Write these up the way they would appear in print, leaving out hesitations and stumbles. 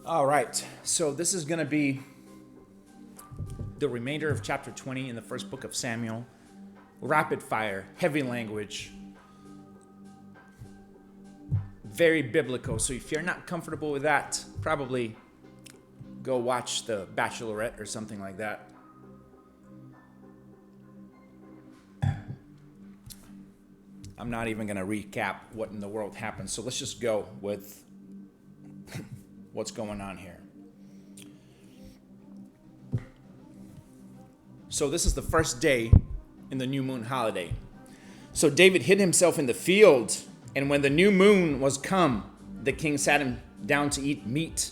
All right, so this is going to be the remainder of chapter 20 in the first book of Samuel. Rapid fire, heavy language, very biblical. So if you're not comfortable with that, probably go watch The Bachelorette or something like that. I'm not even going to recap what in the world happened. So let's just go with what's going on here. So this is the first day in the new moon holiday. So David hid himself in the field, and when the new moon was come, the king sat him down to eat meat.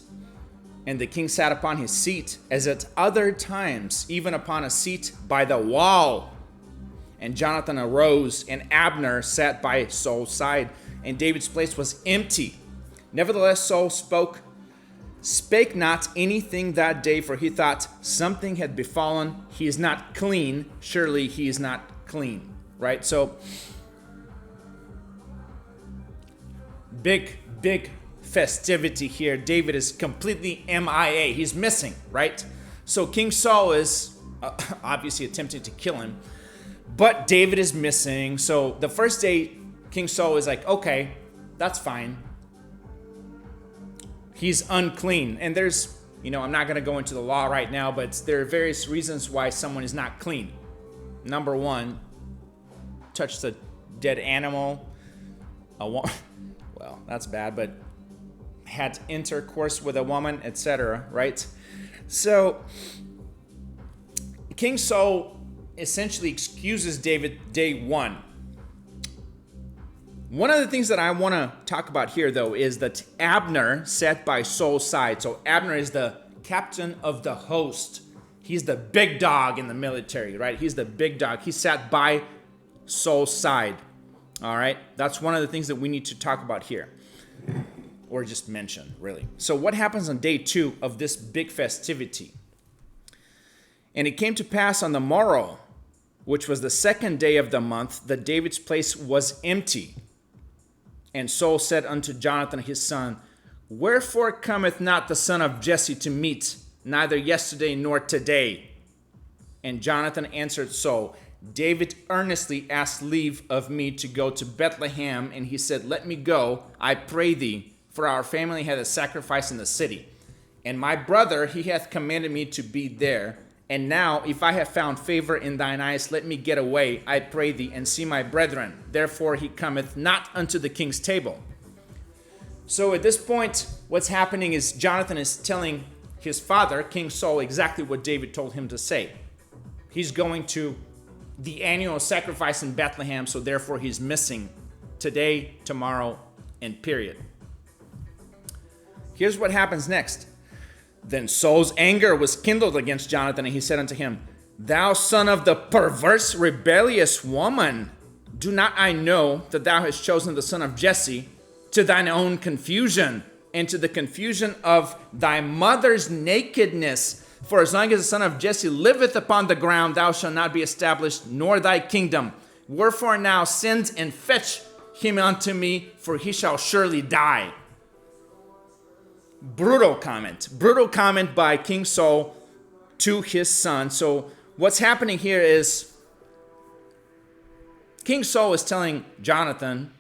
And the king sat upon his seat, as at other times, even upon a seat by the wall. And Jonathan arose, and Abner sat by Saul's side, and David's place was empty. Nevertheless, Saul spake not anything that day, for he thought something had befallen. He is not clean. Surely he is not clean. Right? So, big festivity here. David is completely MIA. He's missing, right? So King Saul is obviously attempting to kill him, but David is missing. So the first day, King Saul is like, okay, that's fine. He's unclean. And there's, I'm not going to go into the law right now, but there are various reasons why someone is not clean. Number one, touch the dead animal. Well, that's bad, but had intercourse with a woman, etc., right? So King Saul essentially excuses David day one. One of the things that I want to talk about here, though, is that Abner sat by Saul's side. So Abner is the captain of the host. He's the big dog in the military, right? He's the big dog. He sat by Saul's side. All right? That's one of the things that we need to talk about here. Or just mention, really. So what happens on day 2 of this big festivity? And it came to pass on the morrow, which was the 2nd day of the month, that David's place was empty. And Saul said unto Jonathan his son, Wherefore cometh not the son of Jesse to meat, neither yesterday nor today? And Jonathan answered Saul, David earnestly asked leave of me to go to Bethlehem, and he said, Let me go, I pray thee, for our family hath a sacrifice in the city. And my brother, he hath commanded me to be there. And now, if I have found favor in thine eyes, let me get away, I pray thee, and see my brethren. Therefore he cometh not unto the king's table. So at this point, what's happening is Jonathan is telling his father, King Saul, exactly what David told him to say. He's going to the annual sacrifice in Bethlehem, so therefore he's missing today, tomorrow, and period. Here's what happens next. Then Saul's anger was kindled against Jonathan, and he said unto him, Thou son of the perverse, rebellious woman, do not I know that thou hast chosen the son of Jesse to thine own confusion, and to the confusion of thy mother's nakedness? For as long as the son of Jesse liveth upon the ground, thou shalt not be established, nor thy kingdom. Wherefore now send and fetch him unto me, for he shall surely die. Brutal comment by King Saul to his son. So what's happening here is King Saul is telling Jonathan,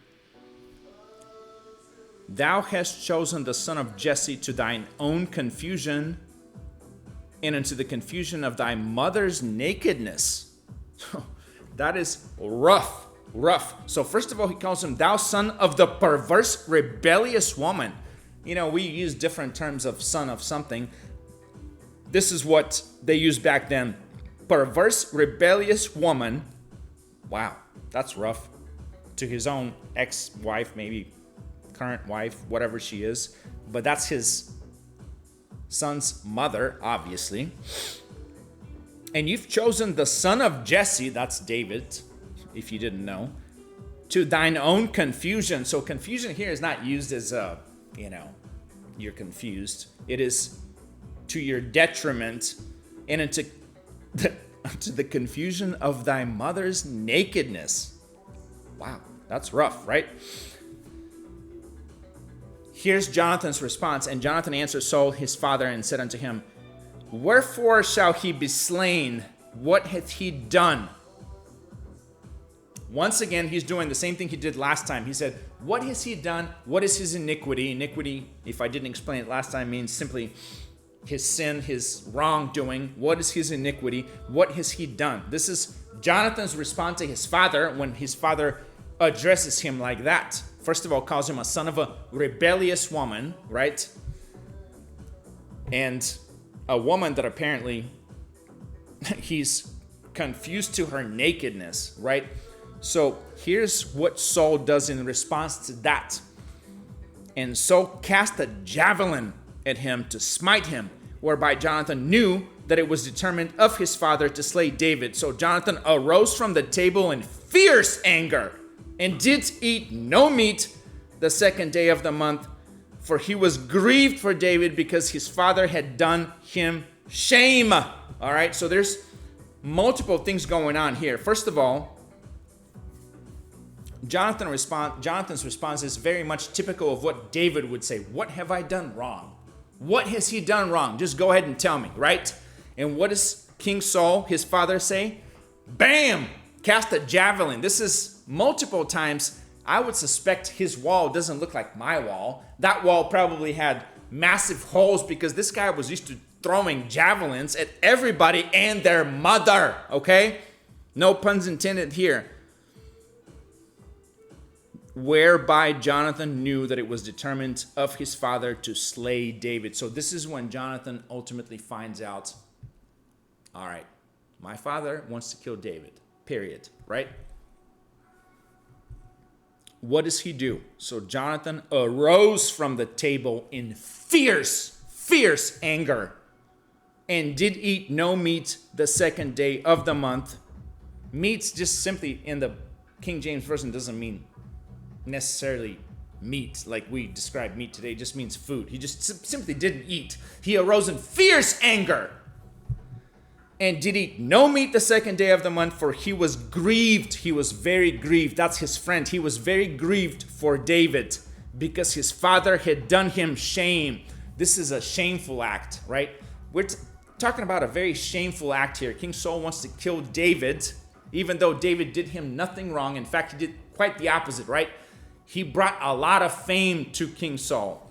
Thou hast chosen the son of Jesse to thine own confusion, and unto the confusion of thy mother's nakedness. That is rough. So first of all, he calls him, Thou son of the perverse, rebellious woman. We use different terms of son of something. This is what they used back then. Perverse, rebellious woman. Wow, that's rough. To his own ex-wife, maybe current wife, whatever she is. But that's his son's mother, obviously. And you've chosen the son of Jesse, that's David, if you didn't know, to thine own confusion. So confusion here is not used as you're confused. It is to your detriment, and into the confusion of thy mother's nakedness. Wow, that's rough, right? Here's Jonathan's response. And Jonathan answered Saul his father and said unto him, wherefore shall he be slain? What hath he done? Once again, he's doing the same thing he did last time. He said, what has he done? What is his iniquity? Iniquity, if I didn't explain it last time, means simply his sin, his wrongdoing. What is his iniquity? What has he done? This is Jonathan's response to his father when his father addresses him like that. First of all, calls him a son of a rebellious woman, right? And a woman that apparently he's confused to her nakedness, right? So here's what Saul does in response to that. And Saul cast a javelin at him to smite him, whereby Jonathan knew that it was determined of his father to slay David. So Jonathan arose from the table in fierce anger and did eat no meat the second day of the month, for he was grieved for David because his father had done him shame. All right, so there's multiple things going on here. First of all, Jonathan's response is very much typical of what David would say. What have I done wrong? What has he done wrong? Just go ahead and tell me, right? And what does King Saul, his father, say? Bam! Cast a javelin. This is multiple times. I would suspect his wall doesn't look like my wall. That wall probably had massive holes because this guy was used to throwing javelins at everybody and their mother, okay? No puns intended here. Whereby Jonathan knew that it was determined of his father to slay David. So this is when Jonathan ultimately finds out, all right, my father wants to kill David, period, right? What does he do? So Jonathan arose from the table in fierce anger and did eat no meat the second day of the month. Meats just simply in the King James Version doesn't mean necessarily meat like we describe meat today. It just means food. He just simply didn't eat. He arose in fierce anger and did eat no meat the second day of the month, for he was grieved. He was very grieved. That's his friend. He was very grieved for David because his father had done him shame. This is a shameful act, right? We're talking about a very shameful act here. King Saul wants to kill David, even though David did him nothing wrong. In fact, he did quite the opposite, right? He brought a lot of fame to King Saul.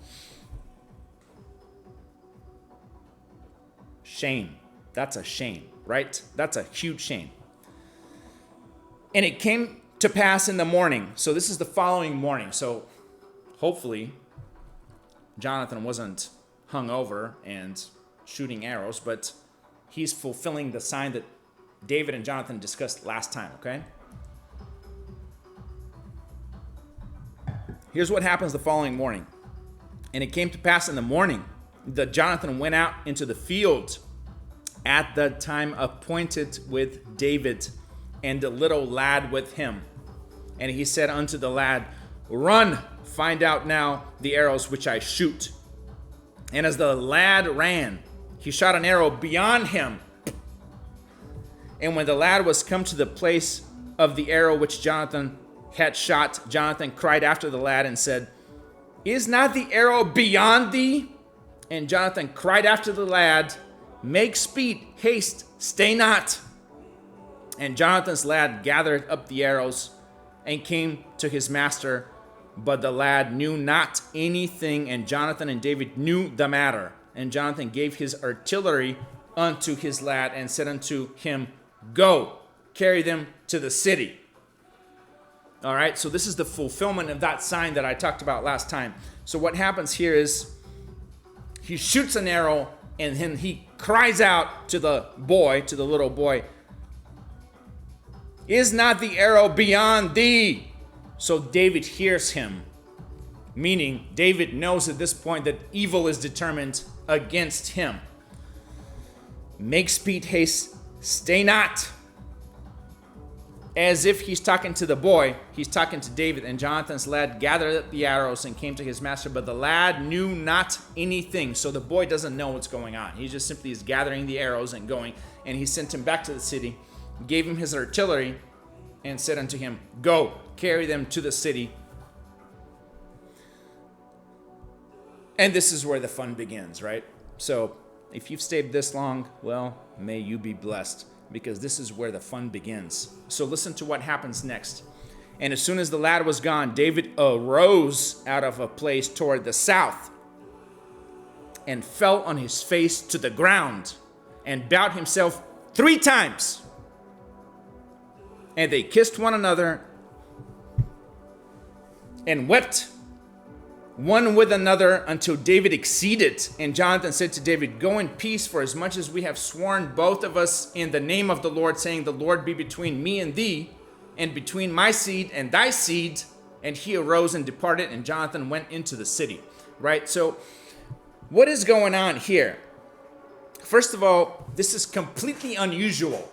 Shame. That's a shame, right? That's a huge shame. And it came to pass in the morning. So this is the following morning. So hopefully Jonathan wasn't hungover and shooting arrows, but he's fulfilling the sign that David and Jonathan discussed last time, okay? Here's what happens the following morning. And it came to pass in the morning that Jonathan went out into the field at the time appointed with David, and the little lad with him. And he said unto the lad, run, find out now the arrows which I shoot. And as the lad ran, he shot an arrow beyond him. And when the lad was come to the place of the arrow which Jonathan had shot, Jonathan cried after the lad and said, is not the arrow beyond thee? And Jonathan cried after the lad, make speed, haste, stay not. And Jonathan's lad gathered up the arrows and came to his master, but the lad knew not anything, and Jonathan and David knew the matter. And Jonathan gave his artillery unto his lad and said unto him, go, carry them to the city. All right, so this is the fulfillment of that sign that I talked about last time. So what happens here is he shoots an arrow and then he cries out to the boy, to the little boy, is not the arrow beyond thee? So David hears him, meaning David knows at this point that evil is determined against him. Make speed, haste, stay not. As if he's talking to the boy, he's talking to David. And Jonathan's lad gathered up the arrows and came to his master, but the lad knew not anything. So the boy doesn't know what's going on. He just simply is gathering the arrows and going. And he sent him back to the city, gave him his artillery, and said unto him, go, carry them to the city. And this is where the fun begins, right? So if you've stayed this long, well, may you be blessed, because this is where the fun begins. So listen to what happens next. And as soon as the lad was gone, David arose out of a place toward the south and fell on his face to the ground and bowed himself 3 times. And they kissed one another and wept one with another until David exceeded. And Jonathan said to David, "Go in peace, for as much as we have sworn both of us in the name of the Lord, saying, the Lord be between me and thee, and between my seed and thy seed." And he arose and departed, and Jonathan went into the city. Right? So what is going on here? First of all, this is completely unusual.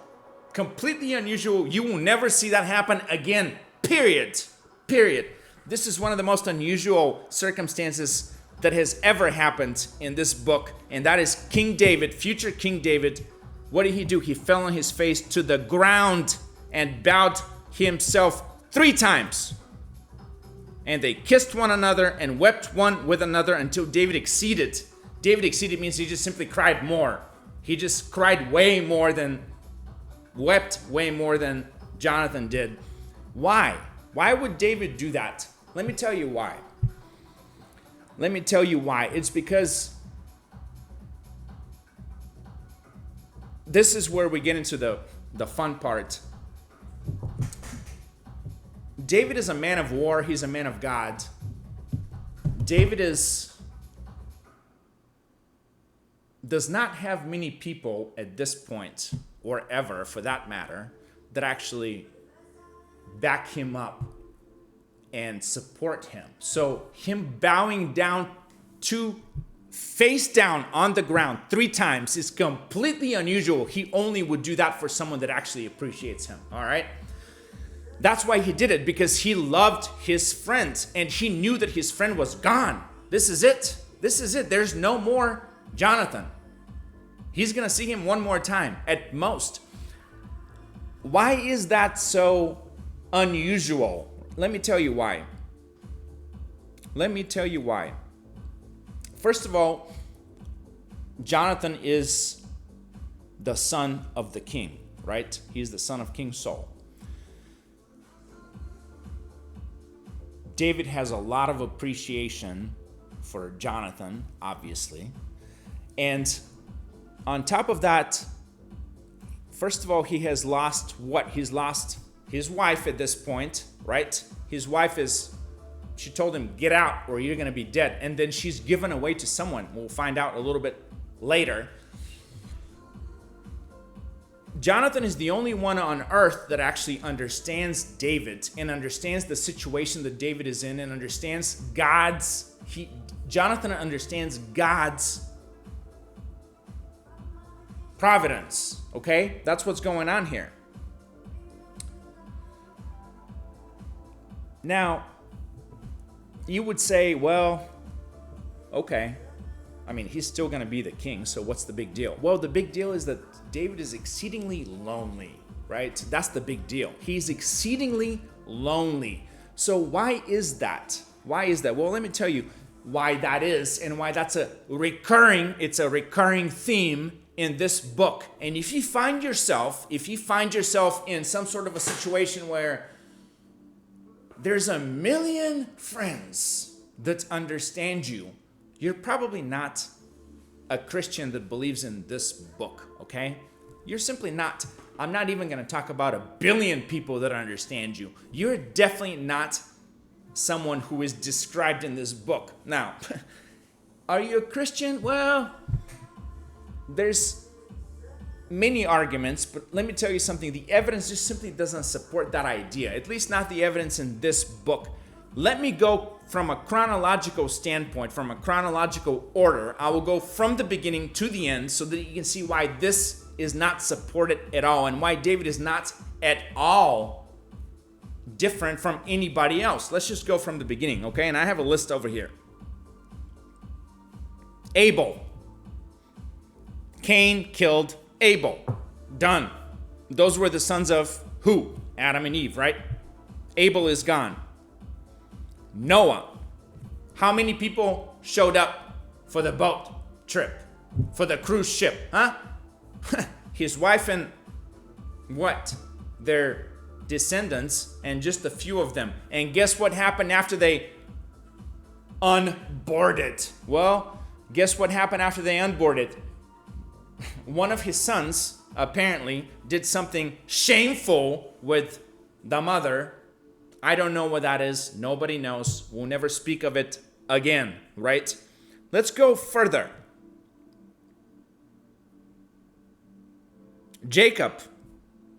Completely unusual. You will never see that happen again. Period. This is one of the most unusual circumstances that has ever happened in this book. And that is King David, future King David. What did he do? He fell on his face to the ground and bowed himself 3 times. And they kissed one another and wept one with another until David exceeded. David exceeded means he just simply cried more. He just cried way more than, wept way more than Jonathan did. Why? Why would David do that? Let me tell you why. It's because this is where we get into the fun part. David is a man of war. He's a man of God. David does not have many people at this point, or ever for that matter, that actually back him up and support him. So him bowing down to face down on the ground 3 times is completely unusual. He only would do that for someone that actually appreciates him. All right. That's why he did it, because he loved his friend and he knew that his friend was gone. This is it. There's no more Jonathan. He's going to see him one more time at most. Why is that so unusual? Let me tell you why. First of all, Jonathan is the son of the king, right? He's the son of King Saul. David has a lot of appreciation for Jonathan, obviously. And on top of that, first of all, he has lost what? He's lost his wife at this point, right? His wife she told him, get out or you're going to be dead. And then she's given away to someone. We'll find out a little bit later. Jonathan is the only one on earth that actually understands David and understands the situation that David is in and understands Jonathan understands God's providence, okay? That's what's going on here. Now, you would say, well, okay. I mean, he's still going to be the king, so what's the big deal? Well, the big deal is that David is exceedingly lonely, right? That's the big deal. He's exceedingly lonely. So why is that? Well, let me tell you why that is and why that's a recurring theme in this book. And if you find yourself in some sort of a situation where there's a million friends that understand you, you're probably not a Christian that believes in this book, okay? You're simply not. I'm not even going to talk about a billion people that understand you. You're definitely not someone who is described in this book. Now, are you a Christian? Well, there's many arguments, but let me tell you something. The evidence just simply doesn't support that idea, at least not the evidence in this book. Let me go from a chronological standpoint, from a chronological order. I will go from the beginning to the end so that you can see why this is not supported at all and why David is not at all different from anybody else. Let's just go from the beginning, okay? And I have a list over here. Abel. Cain killed Abel. Done. Those were the sons of who? Adam and Eve, right? Abel is gone. Noah. How many people showed up for the boat trip, for the cruise ship, huh? His wife and what? Their descendants, and just a few of them. And guess what happened after they unboarded? Well, guess what happened after they unboarded? One of his sons apparently did something shameful with the mother. I don't know what that is. Nobody knows. We'll never speak of it again, right? Let's go further. Jacob,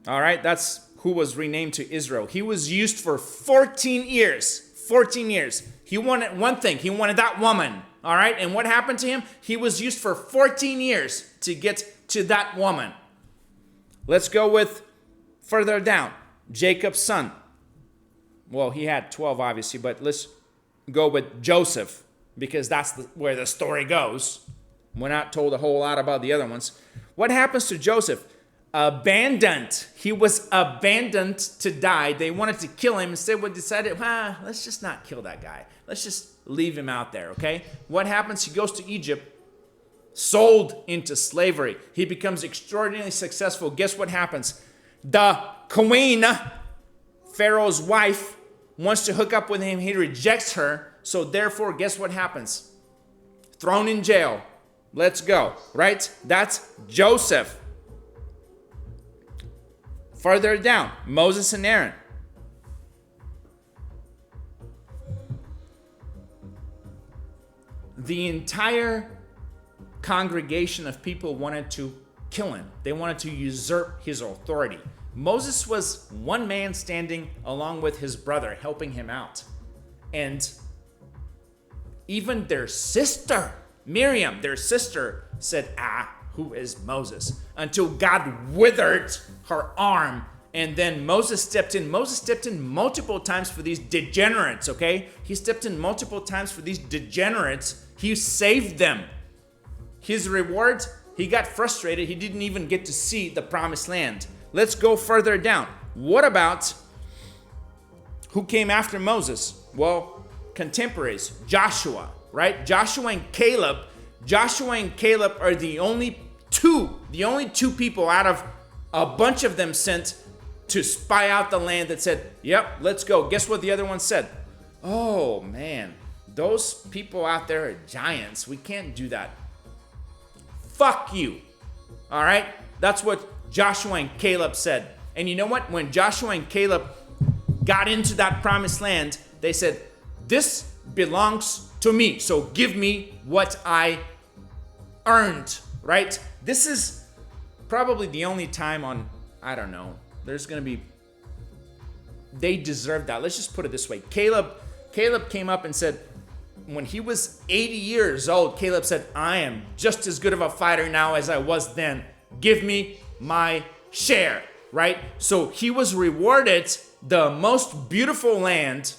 all right, that's who was renamed to Israel. He was used for 14 years. 14 years. He wanted one thing. He wanted that woman, all right? And what happened to him? He was used for 14 years to get to that woman. Let's go with further down. Jacob's son. Well, he had 12, obviously, but let's go with Joseph, because that's where the story goes. We're not told a whole lot about the other ones. What happens to Joseph? Abandoned. He was abandoned to die. They wanted to kill him. Instead, we decided, let's just not kill that guy. Let's just leave him out there, okay? What happens? He goes to Egypt, sold into slavery. He becomes extraordinarily successful. Guess what happens? The queen, Pharaoh's wife, wants to hook up with him. He rejects her. So therefore, guess what happens? Thrown in jail. Let's go, right? That's Joseph. Further down, Moses and Aaron. The entire congregation of people wanted to kill him. They wanted to usurp his authority. Moses was one man standing along with his brother, helping him out. And even their sister, Miriam, their sister, said, who is Moses? Until God withered her arm, and then Moses stepped in. Moses stepped in multiple times for these degenerates, okay? He stepped in multiple times for these degenerates. He saved them. His reward, he got frustrated. He didn't even get to see the promised land. Let's go further down. What about who came after Moses? Well, contemporaries, Joshua, right? Joshua and Caleb. Joshua and Caleb are the only two people out of a bunch of them sent to spy out the land that said, yep, let's go. Guess what the other one said? Oh, man, those people out there are giants. We can't do that. Fuck you. All right? That's what Joshua and Caleb said. And you know what? When Joshua and Caleb got into that promised land, they said, this belongs to me. So give me what I earned, right? This is probably the only time on, I don't know, there's going to be, they deserve that. Let's just put it this way. Caleb came up and said, when he was 80 years old, Caleb said, I am just as good of a fighter now as I was then. Give me my share, right? So he was rewarded the most beautiful land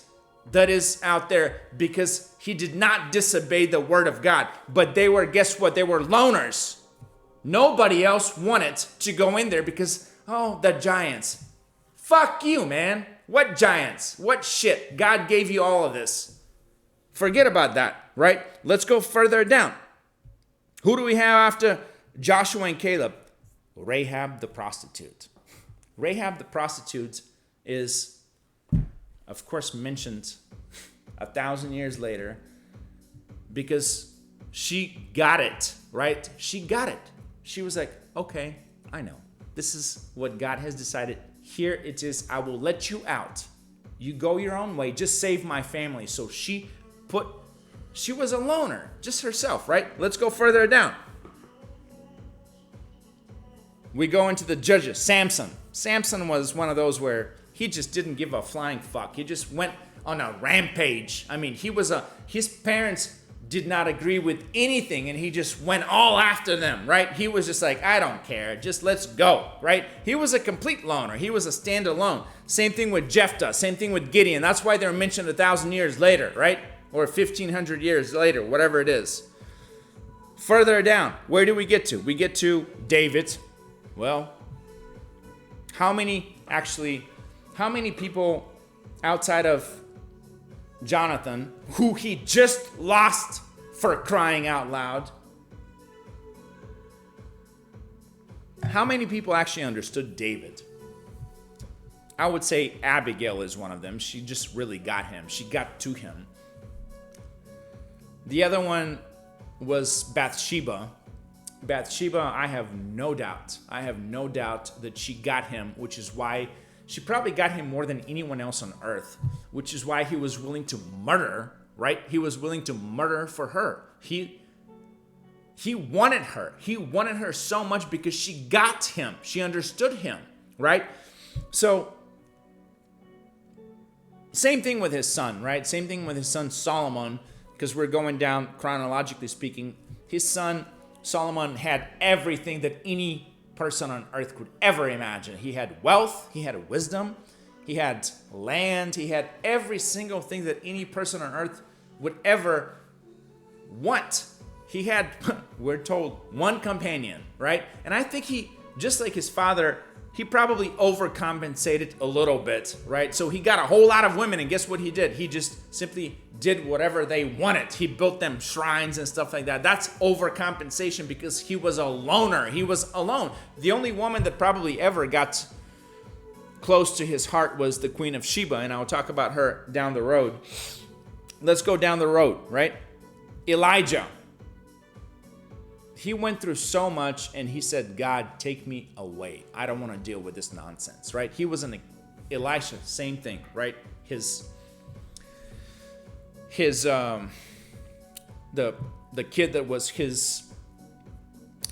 that is out there because he did not disobey the word of God. But they were, guess what? They were loners. Nobody else wanted to go in there because, the giants. Fuck you, man. What giants? What shit? God gave you all of this. Forget about that, right? Let's go further down. Who do we have after Joshua and Caleb? Rahab the prostitute. Rahab the prostitute is, of course, mentioned 1,000 years later because she got it, right? She got it. She was like, okay, I know. This is what God has decided. Here it is. I will let you out. You go your own way. Just save my family. So she was a loner, just herself, right? Let's go further down. We go into the judges. Samson. Samson was one of those where he just didn't give a flying fuck. He just went on a rampage. I mean, his parents did not agree with anything, and he just went all after them, right? He was just like, I don't care, just let's go, right? He was a complete loner. He was a standalone. Same thing with Jephthah, same thing with Gideon. That's why they're mentioned 1,000 years later, right? Or 1,500 years later, whatever it is. Further down, where do we get to? We get to David. Well, how many people outside of Jonathan, who he just lost for crying out loud. How many people actually understood David? I would say Abigail is one of them. She just really got him. She got to him. The other one was Bathsheba. Bathsheba, I have no doubt that she got him, which is why she probably got him more than anyone else on earth, which is why he was willing to murder, right? He was willing to murder for her. He wanted her. He wanted her so much because she got him. She understood him, right? So, same thing with his son, right? Same thing with his son Solomon, because we're going down chronologically speaking. His son Solomon had everything that any person on earth could ever imagine. He had wealth, he had wisdom, he had land, he had every single thing that any person on earth would ever want. He had, we're told, one companion, right? And I think he, just like his father, he probably overcompensated a little bit, right? So he got a whole lot of women, and guess what he did? He just simply did whatever they wanted. He built them shrines and stuff like that. That's overcompensation because he was a loner. He was alone. The only woman that probably ever got close to his heart was the Queen of Sheba, and I'll talk about her down the road. Let's go down the road, right? Elijah. He went through so much and he said, God, take me away. I don't want to deal with this nonsense, right? He was Elisha, same thing, right? The kid that was his,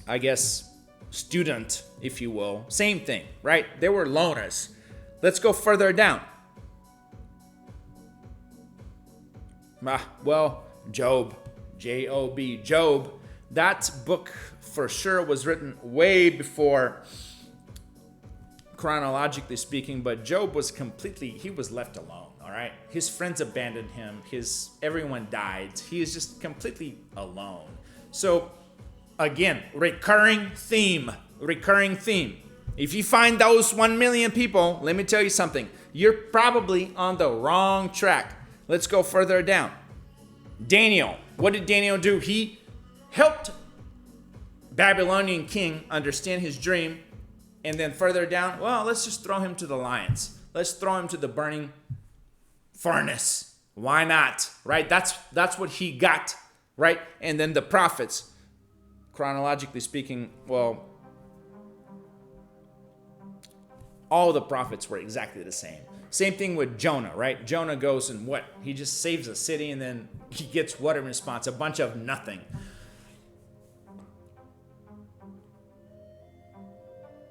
I guess, student, if you will, same thing, right? They were loners. Let's go further down. Well, Job, Job, Job. That book for sure was written way before, chronologically speaking, but Job was he was left alone, all right? His friends abandoned him. Everyone died. He is just completely alone. So, again, recurring theme. If you find those 1 million people, let me tell you something. You're probably on the wrong track. Let's go further down. Daniel. What did Daniel do? He helped Babylonian king understand his dream, and then further down, well, let's just throw him to the lions. Let's throw him to the burning furnace. Why not? Right? That's what he got, right? And then the prophets, chronologically speaking, well, all the prophets were exactly the same. Same thing with Jonah, right? Jonah goes and what? He just saves a city, and then he gets what in response? A bunch of nothing.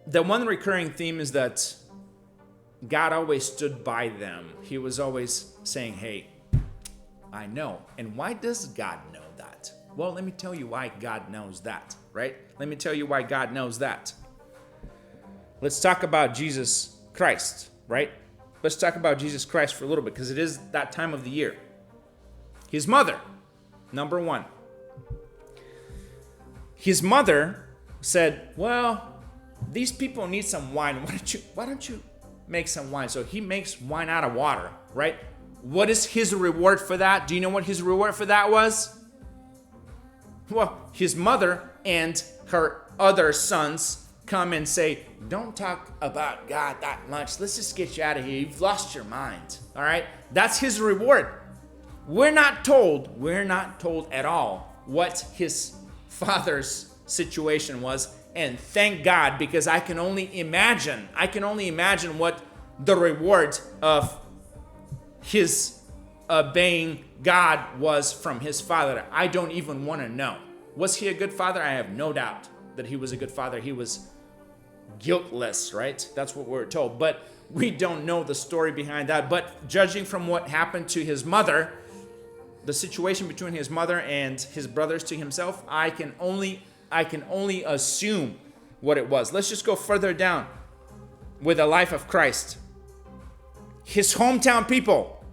The one recurring theme is that God always stood by them. He was always saying, hey, I know. And why does God know that? Well, let me tell you why God knows that, right? Let me tell you why God knows that. Let's talk about Jesus Christ, right? Let's talk about Jesus Christ for a little bit, because it is that time of the year. His mother, number one. His mother said, well, these people need some wine. Why don't you make some wine? So he makes wine out of water, right? What is his reward for that? Do you know what his reward for that was? Well, his mother and her other sons come and say, don't talk about God that much. Let's just get you out of here. You've lost your mind, all right? That's his reward. We're not told at all what his father's situation was. And thank God, because I can only imagine what the reward of his obeying God was from his father. I don't even want to know. Was he a good father? I have no doubt that he was a good father. He was guiltless, right? That's what we're told. But we don't know the story behind that. But judging from what happened to his mother, the situation between his mother and his brothers to himself, I can only assume what it was. Let's just go further down with the life of Christ. His hometown people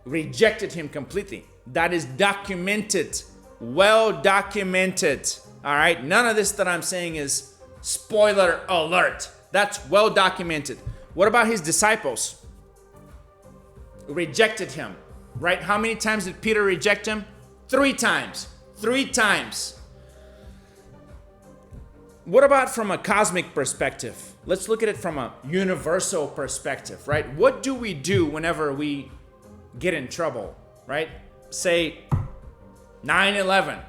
rejected him completely. That is documented, well documented. All right, none of this that I'm saying is spoiler alert. That's well documented. What about his disciples? Rejected him, right? How many times did Peter reject him? 3 times. 3 times. What about from a cosmic perspective? Let's look at it from a universal perspective, right? What do we do whenever we get in trouble, right? Say 9/11,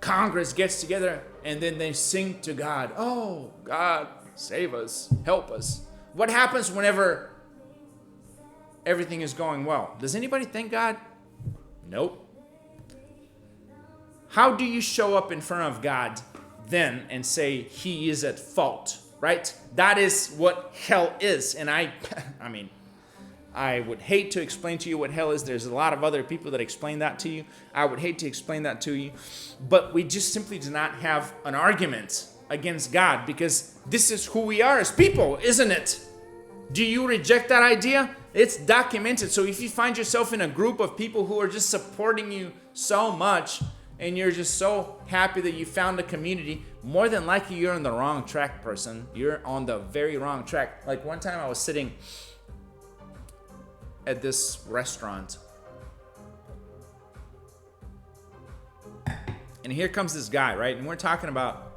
Congress gets together and then they sing to God, "Oh, God, save us, help us." What happens whenever everything is going well? Does anybody thank God? Nope. How do you show up in front of God then and say he is at fault, right? That is what hell is. And I mean, I would hate to explain to you what hell is. There's a lot of other people that explain that to you. I would hate to explain that to you. But we just simply do not have an argument against God because this is who we are as people, isn't it? Do you reject that idea? It's documented. So if you find yourself in a group of people who are just supporting you so much and you're just so happy that you found a community, more than likely you're on the wrong track, person. You're on the very wrong track. Like one time I was sitting at this restaurant and here comes this guy, right? And we're talking about,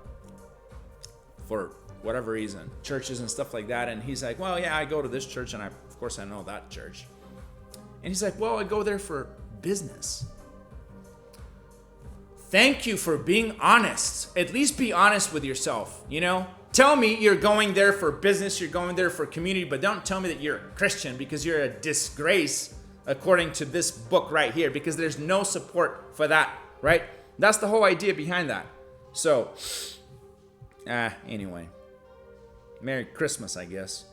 for whatever reason, churches and stuff like that. And he's like, "Well, yeah, I go to this church and of course I know that church." And he's like, "Well, I go there for business." Thank you for being honest. At least be honest with yourself, you know? Tell me you're going there for business, you're going there for community, but don't tell me that you're a Christian because you're a disgrace according to this book right here, because there's no support for that, right? That's the whole idea behind that. So, anyway, Merry Christmas, I guess.